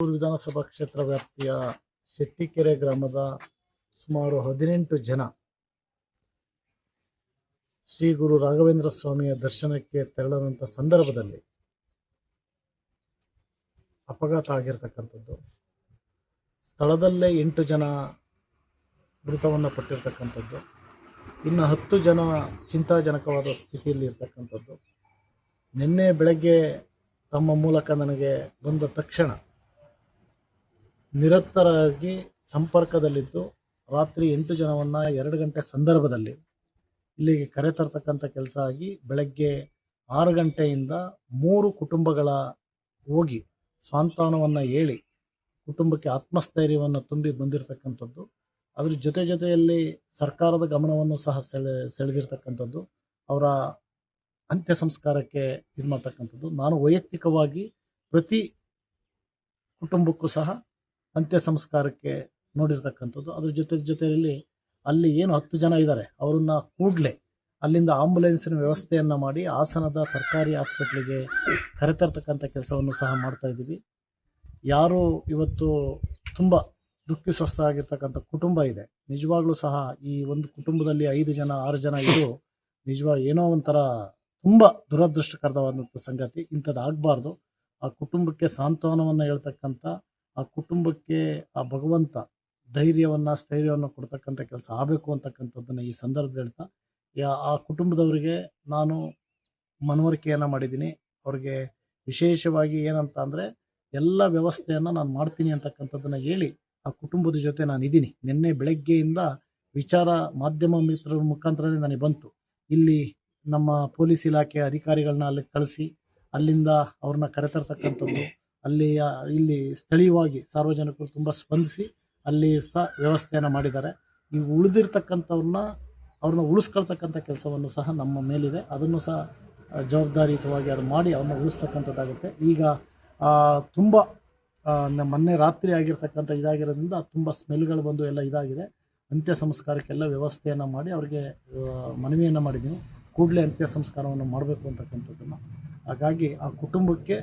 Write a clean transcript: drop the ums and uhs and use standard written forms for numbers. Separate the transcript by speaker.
Speaker 1: ವಿಧಾನಸಭಾ ಕ್ಷೇತ್ರ ವ್ಯಾಪ್ತಿಯ ಶೆಟ್ಟಿಕೆರೆ ಗ್ರಾಮದ ಸುಮಾರು 18 ಜನ ಶ್ರೀ ಗುರು ರಾಘವೇಂದ್ರ ಸ್ವಾಮಿಯ ದರ್ಶನಕ್ಕೆ ತೆರಳದಂಥ ಸಂದರ್ಭದಲ್ಲಿ ಅಪಘಾತ ಆಗಿರ್ತಕ್ಕಂಥದ್ದು. ಸ್ಥಳದಲ್ಲೇ 8 ಜನ ಮೃತವನ್ನು ಪಟ್ಟಿರ್ತಕ್ಕಂಥದ್ದು. ಇನ್ನು 10 ಜನ ಚಿಂತಾಜನಕವಾದ ಸ್ಥಿತಿಯಲ್ಲಿ ಇರ್ತಕ್ಕಂಥದ್ದು. ನಿನ್ನೆ ಬೆಳಗ್ಗೆ ತಮ್ಮ ಮೂಲಕ ನನಗೆ ಬಂದ ತಕ್ಷಣ ನಿರತರಾಗಿ ಸಂಪರ್ಕದಲ್ಲಿದ್ದು ರಾತ್ರಿ 8 ಜನವನ್ನು 2 ಗಂಟೆ ಸಂದರ್ಭದಲ್ಲಿ ಇಲ್ಲಿಗೆ ಕರೆತರ್ತಕ್ಕಂಥ ಕೆಲಸ ಆಗಿ ಬೆಳಗ್ಗೆ 6 ಗಂಟೆಯಿಂದ 3 ಕುಟುಂಬಗಳ ಹೋಗಿ ಸಾಂತ್ವನವನ್ನು ಹೇಳಿ ಕುಟುಂಬಕ್ಕೆ ಆತ್ಮಸ್ಥೈರ್ಯವನ್ನು ತುಂಬಿ ಬಂದಿರತಕ್ಕಂಥದ್ದು. ಅದ್ರ ಜೊತೆಯಲ್ಲಿ ಸರ್ಕಾರದ ಗಮನವನ್ನು ಸಹ ಸೆಳೆದಿರ್ತಕ್ಕಂಥದ್ದು. ಅವರ ಅಂತ್ಯ ಸಂಸ್ಕಾರಕ್ಕೆ ಇದು ಮಾಡ್ತಕ್ಕಂಥದ್ದು. ನಾನು ವೈಯಕ್ತಿಕವಾಗಿ ಪ್ರತಿ ಕುಟುಂಬಕ್ಕೂ ಸಹ ಅಂತ್ಯ ಸಂಸ್ಕಾರಕ್ಕೆ ನೋಡಿರ್ತಕ್ಕಂಥದ್ದು. ಅದ್ರ ಜೊತೆಯಲ್ಲಿ ಅಲ್ಲಿ ಏನು 10 ಜನ ಇದ್ದಾರೆ ಅವರನ್ನು ಕೂಡಲೇ ಅಲ್ಲಿಂದ ಆಂಬುಲೆನ್ಸಿನ ವ್ಯವಸ್ಥೆಯನ್ನು ಮಾಡಿ ಹಾಸನದ ಸರ್ಕಾರಿ ಹಾಸ್ಪಿಟ್ಲಿಗೆ ಕರೆತರ್ತಕ್ಕಂಥ ಕೆಲಸವನ್ನು ಸಹ ಮಾಡ್ತಾ ಇದ್ದೀವಿ. ಯಾರು ಇವತ್ತು ತುಂಬ ದುಃಖಿಸ್ವಸ್ಥ ಆಗಿರ್ತಕ್ಕಂಥ ಕುಟುಂಬ ಇದೆ, ನಿಜವಾಗ್ಲೂ ಸಹ ಈ ಒಂದು ಕುಟುಂಬದಲ್ಲಿ 5 ಜನ 6 ಜನ ಇದು ನಿಜವಾಗಿ ಏನೋ ಒಂಥರ ತುಂಬ ದುರದೃಷ್ಟಕರವಾದಂಥ ಸಂಗತಿ. ಇಂಥದ್ದು ಆಗಬಾರ್ದು. ಆ ಕುಟುಂಬಕ್ಕೆ ಸಾಂತ್ವನವನ್ನು ಹೇಳ್ತಕ್ಕಂಥ, ಆ ಕುಟುಂಬಕ್ಕೆ ಆ ಭಗವಂತ ಧೈರ್ಯವನ್ನು ಸ್ಥೈರ್ಯವನ್ನು ಕೊಡ್ತಕ್ಕಂಥ ಕೆಲಸ ಆಗಬೇಕು ಅಂತಕ್ಕಂಥದ್ದನ್ನು ಈ ಸಂದರ್ಭದಲ್ಲಿ ಹೇಳ್ತಾ, ಆ ಕುಟುಂಬದವರಿಗೆ ನಾನು ಮನವರಿಕೆಯನ್ನು ಮಾಡಿದ್ದೀನಿ. ಅವ್ರಿಗೆ ವಿಶೇಷವಾಗಿ ಏನಂತ ಅಂದರೆ ಎಲ್ಲ ವ್ಯವಸ್ಥೆಯನ್ನು ನಾನು ಮಾಡ್ತೀನಿ ಅಂತಕ್ಕಂಥದ್ದನ್ನು ಹೇಳಿ ಆ ಕುಟುಂಬದ ಜೊತೆ ನಾನು ಇದ್ದೀನಿ. ನಿನ್ನೆ ಬೆಳಗ್ಗೆಯಿಂದ ವಿಚಾರ ಮಾಧ್ಯಮ ಮಿತ್ರರ ಮುಖಾಂತರನೇ ನನಗೆ ಬಂತು. ಇಲ್ಲಿ ನಮ್ಮ ಪೊಲೀಸ್ ಇಲಾಖೆ ಅಧಿಕಾರಿಗಳನ್ನ ಅಲ್ಲಿ ಕಳಿಸಿ ಅಲ್ಲಿಂದ ಅವ್ರನ್ನ ಕರೆತರ್ತಕ್ಕಂಥದ್ದು. ಇಲ್ಲಿ ಸ್ಥಳೀಯವಾಗಿ ಸಾರ್ವಜನಿಕರು ತುಂಬ ಸ್ಪಂದಿಸಿ ಅಲ್ಲಿ ಸಹ ವ್ಯವಸ್ಥೆಯನ್ನು ಮಾಡಿದ್ದಾರೆ. ಈ ಅವ್ರನ್ನ ಉಳಿಸ್ಕೊಳ್ತಕ್ಕಂಥ ಕೆಲಸವನ್ನು ಸಹ ನಮ್ಮ ಮೇಲಿದೆ. ಅದನ್ನು ಸಹ ಜವಾಬ್ದಾರಿಯುತವಾಗಿ ಅದು ಮಾಡಿ ಅವ್ರನ್ನ ಉಳಿಸ್ತಕ್ಕಂಥದ್ದಾಗುತ್ತೆ. ಈಗ ತುಂಬ ಮೊನ್ನೆ ರಾತ್ರಿ ಆಗಿರ್ತಕ್ಕಂಥ ಇದಾಗಿರೋದ್ರಿಂದ ತುಂಬ ಸ್ಮೆಲ್ಗಳು ಬಂದು ಎಲ್ಲ ಇದಾಗಿದೆ. ಅಂತ್ಯ ಸಂಸ್ಕಾರಕ್ಕೆಲ್ಲ ವ್ಯವಸ್ಥೆಯನ್ನು ಮಾಡಿ ಅವರಿಗೆ ಮನವಿಯನ್ನು ಮಾಡಿದ್ದೀನಿ, ಕೂಡಲೇ ಅಂತ್ಯ ಸಂಸ್ಕಾರವನ್ನು ಮಾಡಬೇಕು ಅಂತಕ್ಕಂಥದ್ದನ್ನು. ಹಾಗಾಗಿ ಆ ಕುಟುಂಬಕ್ಕೆ